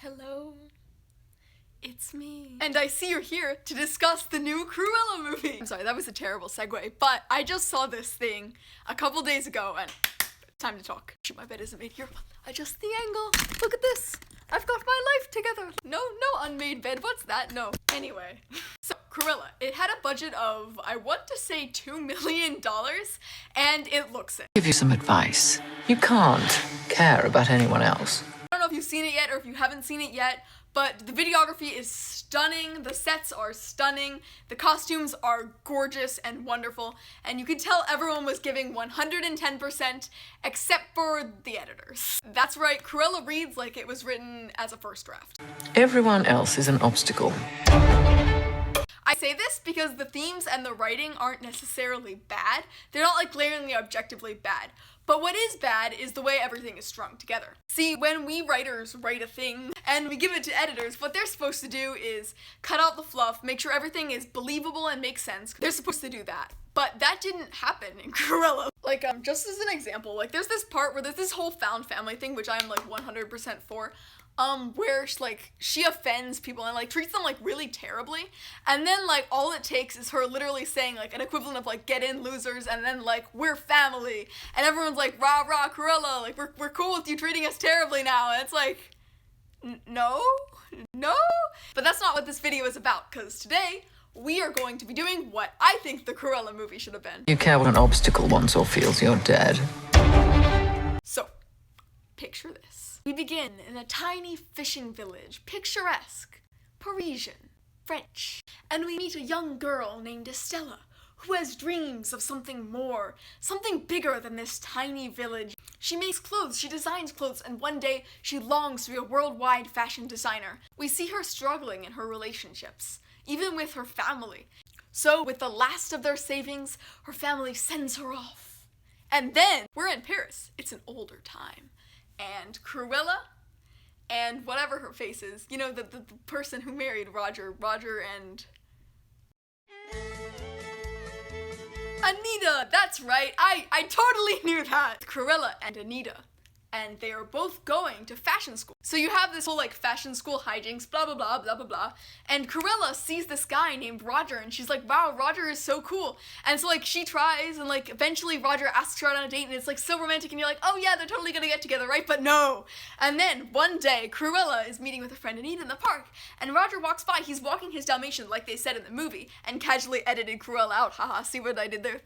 Hello, it's me. And I see you're here to discuss the new Cruella movie. I'm sorry, that was a terrible segue, but I just saw this thing a couple days ago and time to talk. Shoot, my bed isn't made here. Adjust the angle. Look at this. I've got my life together. No unmade bed. What's that? No. Anyway, so Cruella, it had a budget of, I want to say $2 million, and it looks it. Give you some advice. You can't care about anyone else. I don't know if you've seen it yet or if you haven't seen it yet, but the videography is stunning, the sets are stunning, the costumes are gorgeous and wonderful, and you can tell everyone was giving 110% except for the editors. That's right, Cruella reads like it was written as a first draft. Everyone else is an obstacle. I say this because the themes and the writing aren't necessarily bad. They're not like glaringly objectively bad. But what is bad is the way everything is strung together. See, when we writers write a thing and we give it to editors, what they're supposed to do is cut out the fluff, make sure everything is believable and makes sense. They're supposed to do that. But that didn't happen in Cruella. Like, just as an example, like there's this part where there's this whole found family thing, which I'm like 100% for. Where she offends people and like treats them like really terribly, and then like all it takes is her literally saying like an equivalent of like get in losers, and then like we're family, and everyone's like rah rah Cruella, like we're cool with you treating us terribly now, and it's like no, but that's not what this video is about, because today we are going to be doing what I think the Cruella movie should have been. You care what an obstacle wants or feels you're dead. So picture this. We begin in a tiny fishing village, picturesque, Parisian, French, and we meet a young girl named Estella, who has dreams of something more, something bigger than this tiny village. She makes clothes, she designs clothes, and one day she longs to be a worldwide fashion designer. We see her struggling in her relationships, even with her family. So, with the last of their savings, her family sends her off. And then, we're in Paris. It's an older time. And Cruella, and whatever her face is, you know, the person who married Roger and Anita, that's right, I totally knew that. Cruella and Anita, and they are both going to fashion school. So you have this whole like fashion school hijinks, blah blah blah blah blah blah, and Cruella sees this guy named Roger, and she's like, wow, Roger is so cool. And so like she tries, and like eventually Roger asks her out on a date, and it's like so romantic, and you're like, oh yeah, they're totally gonna get together, right? But no. And then one day Cruella is meeting with a friend Anita in the park, and Roger walks by. He's walking his Dalmatian like they said in the movie, and casually edited Cruella out. Haha, see what I did there?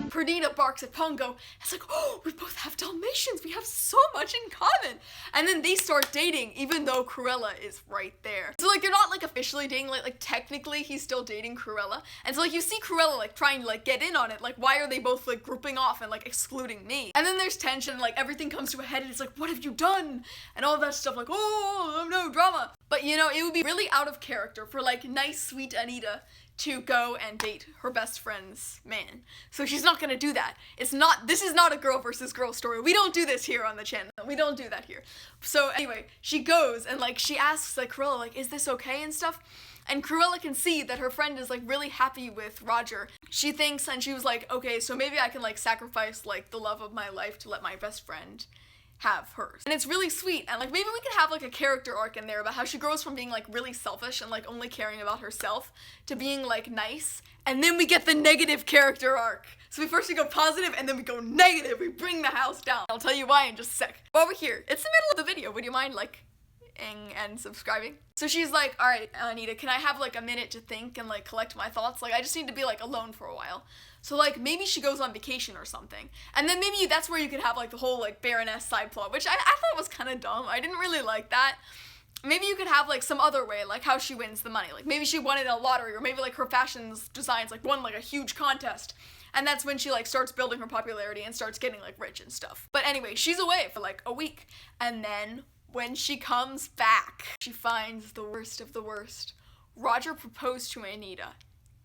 Perdita barks at Pongo. It's like, oh, we both have Dalmatians. We have so much in common. And then they start dating, even though Cruella is right there. So like they're not like officially dating, like technically he's still dating Cruella. And so like you see Cruella like trying to like get in on it. Like why are they both like grouping off and like excluding me? And then there's tension, like everything comes to a head and it's like, what have you done? And all that stuff, like, oh no, drama. But you know, it would be really out of character for like nice, sweet Anita to go and date her best friend's man. So she's not gonna do that. This is not a girl versus girl story. We don't do this here on the channel. We don't do that here. So anyway, she goes and like she asks like Cruella, like, is this okay and stuff? And Cruella can see that her friend is like really happy with Roger. She thinks, and she was like, okay, so maybe I can like sacrifice like the love of my life to let my best friend have hers. And it's really sweet, and like maybe we could have like a character arc in there about how she grows from being like really selfish and like only caring about herself to being like nice, and then we get the negative character arc. So we go positive and then we go negative. We bring the house down. I'll tell you why in just a sec. While we're here, it's the middle of the video. Would you mind like and subscribing? So she's like, all right, Anita, can I have like a minute to think and like collect my thoughts? Like I just need to be like alone for a while. So like maybe she goes on vacation or something, and then maybe that's where you could have like the whole like Baroness side plot, which I thought was kind of dumb. I didn't really like that. Maybe you could have like some other way, like how she wins the money. Like maybe she won it in a lottery, or maybe like her fashion designs like won like a huge contest. And that's when she like starts building her popularity and starts getting like rich and stuff. But anyway, she's away for like a week, and then when she comes back, she finds the worst of the worst. Roger proposed to Anita,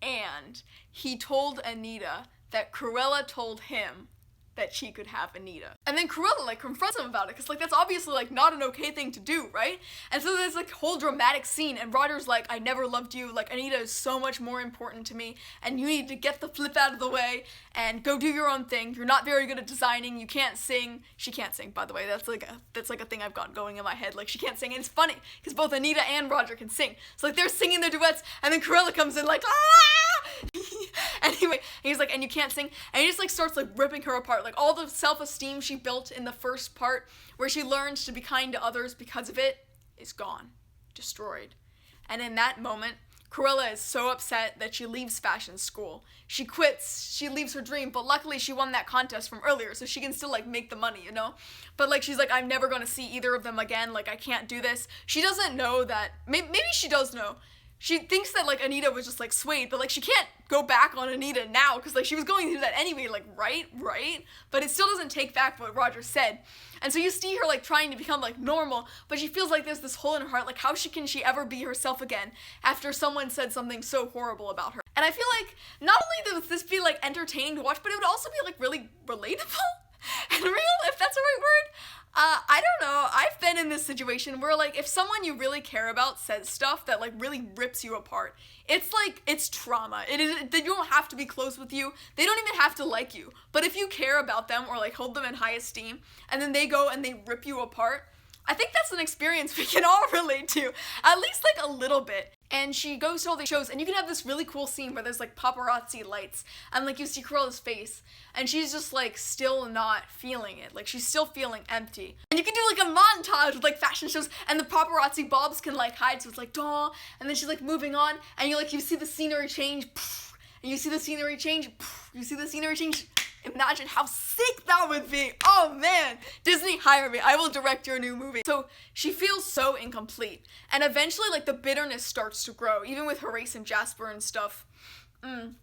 and he told Anita that Cruella told him that she could have Anita. And then Cruella like confronts him about it, because like that's obviously like not an okay thing to do, right? And so there's like a whole dramatic scene, and Roger's like, I never loved you, like Anita is so much more important to me, and you need to get the flip out of the way and go do your own thing. You're not very good at designing, you can't sing. She can't sing, by the way. That's like a thing I've got going in my head. Like she can't sing, and it's funny because both Anita and Roger can sing. So like they're singing their duets, and then Cruella comes in like, ah! Anyway, he's like, and you can't sing, and he just like starts like ripping her apart. Like all the self-esteem she built in the first part, where she learned to be kind to others because of it, is gone, destroyed. And in that moment, Cruella is so upset that she leaves fashion school. She quits, she leaves her dream, but luckily she won that contest from earlier, so she can still like make the money, you know? But like she's like, I'm never gonna see either of them again, like I can't do this. She doesn't know that, maybe she does know. She thinks that like Anita was just like swayed, but like she can't go back on Anita now, because like she was going through that anyway, like right? But it still doesn't take back what Roger said. And so you see her like trying to become like normal, but she feels like there's this hole in her heart, like how can she ever be herself again after someone said something so horrible about her? And I feel like not only would this be like entertaining to watch, but it would also be like really relatable and real, if that's the right word. I don't know, I've been in this situation where like if someone you really care about says stuff that like really rips you apart, it's like, it's trauma. You don't have to be close with you, they don't even have to like you, but if you care about them or like hold them in high esteem, and then they go and they rip you apart, I think that's an experience we can all relate to, at least like a little bit. And she goes to all these shows, and you can have this really cool scene where there's like paparazzi lights, and like you see Cruella's face, and she's just like still not feeling it, like she's still feeling empty. And you can do like a montage with like fashion shows, and the paparazzi bobs can like hide, so it's like duh, and then she's like moving on, and you see the scenery change, and you see the scenery change, you see the scenery change. Imagine how sick that would be. Oh man, Disney, hire me. I will direct your new movie. So she feels so incomplete. And eventually like the bitterness starts to grow, even with Horace and Jasper and stuff. And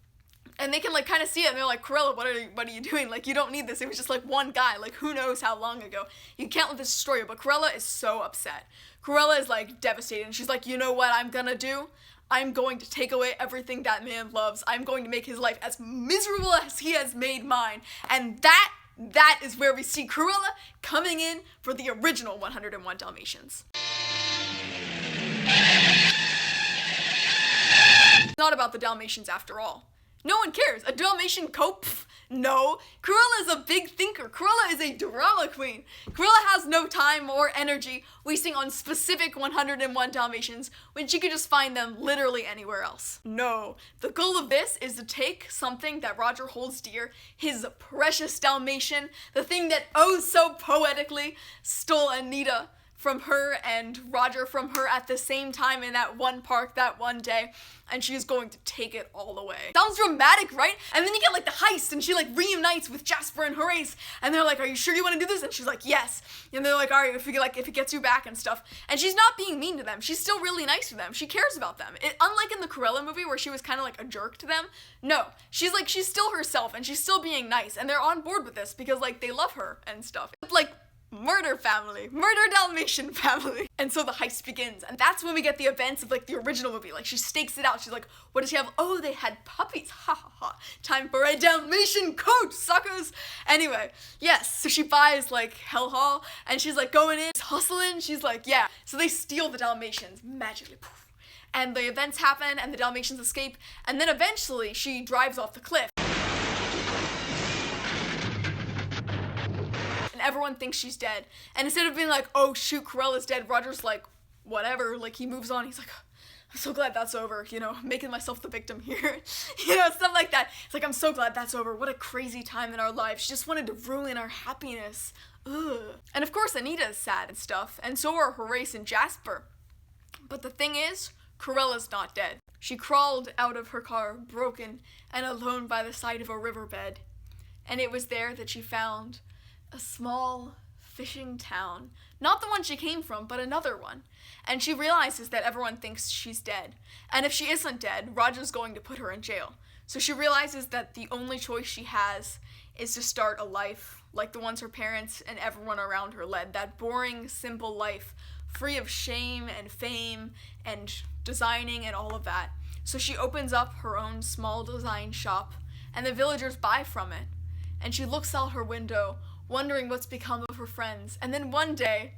they can like kind of see it, and they're like, Cruella, what are you doing? Like, you don't need this. It was just like one guy, like who knows how long ago. You can't let this destroy you. But Cruella is so upset. Cruella is like devastated, and she's like, you know what I'm gonna do? I'm going to take away everything that man loves. I'm going to make his life as miserable as he has made mine. And that is where we see Cruella coming in for the original 101 Dalmatians. It's not about the Dalmatians after all. No one cares. A Dalmatian coat? Pff, no. Cruella is a big thinker. Cruella is a drama queen. Cruella has no time or energy wasting on specific 101 Dalmatians when she could just find them literally anywhere else. No. The goal of this is to take something that Roger holds dear, his precious Dalmatian, the thing that oh so poetically stole Anita from her and Roger from her at the same time in that one park that one day, and she's going to take it all away. Sounds dramatic, right? And then you get like the heist, and she like reunites with Jasper and Horace, and they're like, are you sure you want to do this? And she's like, yes. And they're like, all right, if it gets you back and stuff. And she's not being mean to them. She's still really nice to them. She cares about them. Unlike in the Cruella movie where she was kind of like a jerk to them, no. She's still herself, and she's still being nice, and they're on board with this because like they love her and stuff. It's like murder Dalmatian family. And so the heist begins, and that's when we get the events of like the original movie. Like she stakes it out. She's like, what does she have? Oh, they had puppies. Ha ha ha. Time for a Dalmatian coat, suckers. Anyway, yes, so she buys like Hell Hall, and she's like going in, hustling. She's like, yeah. So they steal the Dalmatians magically. Poof. And the events happen, and the Dalmatians escape, and then eventually she drives off the cliff. Everyone thinks she's dead, and instead of being like, oh shoot, Cruella's dead, Roger's like, whatever, like he moves on. He's like, I'm so glad that's over, you know, making myself the victim here, you know, stuff like that. It's like, I'm so glad that's over. What a crazy time in our lives. She just wanted to ruin our happiness. Ugh. And of course Anita is sad and stuff, and so are Horace and Jasper. But the thing is, Cruella's not dead. She crawled out of her car, broken and alone by the side of a riverbed, and it was there that she found a small fishing town. Not the one she came from, but another one. And she realizes that everyone thinks she's dead. And if she isn't dead, Roger's going to put her in jail. So she realizes that the only choice she has is to start a life like the ones her parents and everyone around her led. That boring, simple life, free of shame and fame and designing and all of that. So she opens up her own small design shop, and the villagers buy from it. and she looks out her window, wondering what's become of her friends. And then one day,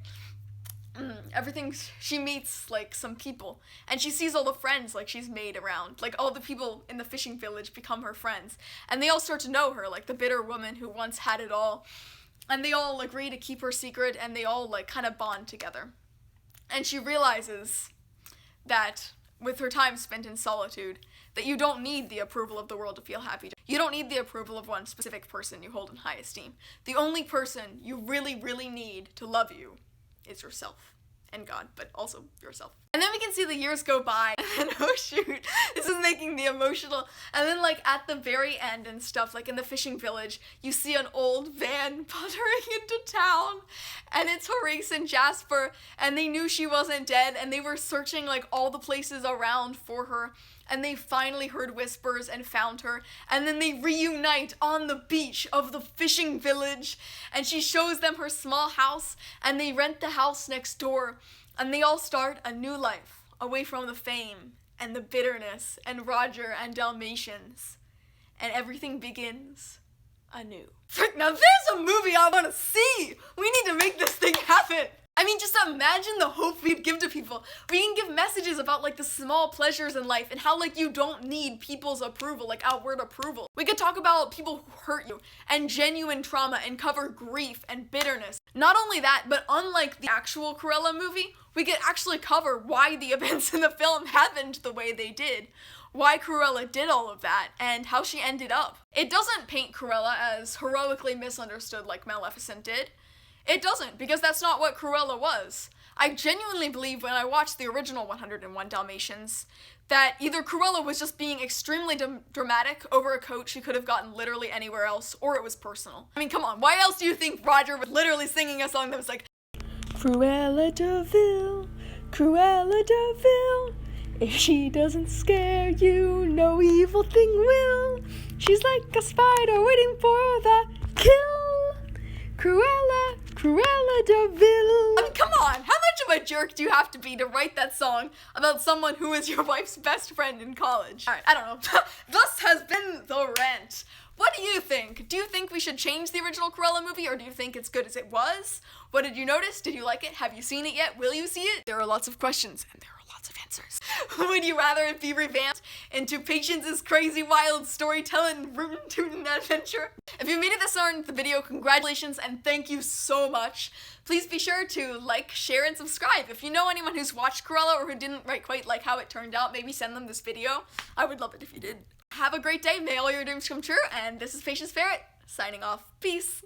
she meets like some people, and she sees all the friends like she's made around, like all the people in the fishing village become her friends, and they all start to know her, like the bitter woman who once had it all, and they all agree to keep her secret, and they all like kind of bond together. And she realizes that with her time spent in solitude, that you don't need the approval of the world to feel happy. You don't need the approval of one specific person you hold in high esteem. The only person you really, really need to love you is yourself. And God, but also yourself. And then we can see the years go by, and oh shoot, this is making me emotional. And then like at the very end and stuff, like in the fishing village, you see an old van puttering into town, and it's Horace and Jasper, and they knew she wasn't dead, and they were searching like all the places around for her, and they finally heard whispers and found her, and then they reunite on the beach of the fishing village, and she shows them her small house, and they rent the house next door, and they all start a new life, away from the fame, and the bitterness, and Roger, and Dalmatians, and everything begins anew. Now there's a movie I want to see! We need to make this thing happen! I mean, just imagine the hope we'd give to people. We can give messages about like the small pleasures in life and how like you don't need people's approval, like outward approval. We could talk about people who hurt you and genuine trauma and cover grief and bitterness. Not only that, but unlike the actual Cruella movie, we could actually cover why the events in the film happened the way they did, why Cruella did all of that, and how she ended up. It doesn't paint Cruella as heroically misunderstood like Maleficent did. It doesn't, because that's not what Cruella was. I genuinely believe when I watched the original 101 Dalmatians that either Cruella was just being extremely dramatic over a coat she could have gotten literally anywhere else, or it was personal. I mean, come on, why else do you think Roger was literally singing a song that was like, Cruella DeVille, Cruella DeVille, if she doesn't scare you, no evil thing will. She's like a spider waiting for the kill. Cruella, Cruella DeVille. I mean, come on, how much of a jerk do you have to be to write that song about someone who is your wife's best friend in college? Alright, I don't know. Thus has been the rant. What do you think? Do you think we should change the original Cruella movie, or do you think it's good as it was? What did you notice? Did you like it? Have you seen it yet? Will you see it? There are lots of questions, and there are lots of answers. Would you rather it be revamped into Patience's crazy wild storytelling rootin' tootin' adventure? If you made it this far in the video, congratulations and thank you so much. Please be sure to like, share, and subscribe. If you know anyone who's watched Cruella or who didn't quite like how it turned out, maybe send them this video. I would love it if you did. Have a great day, may all your dreams come true, and this is Patience Ferret, signing off. Peace.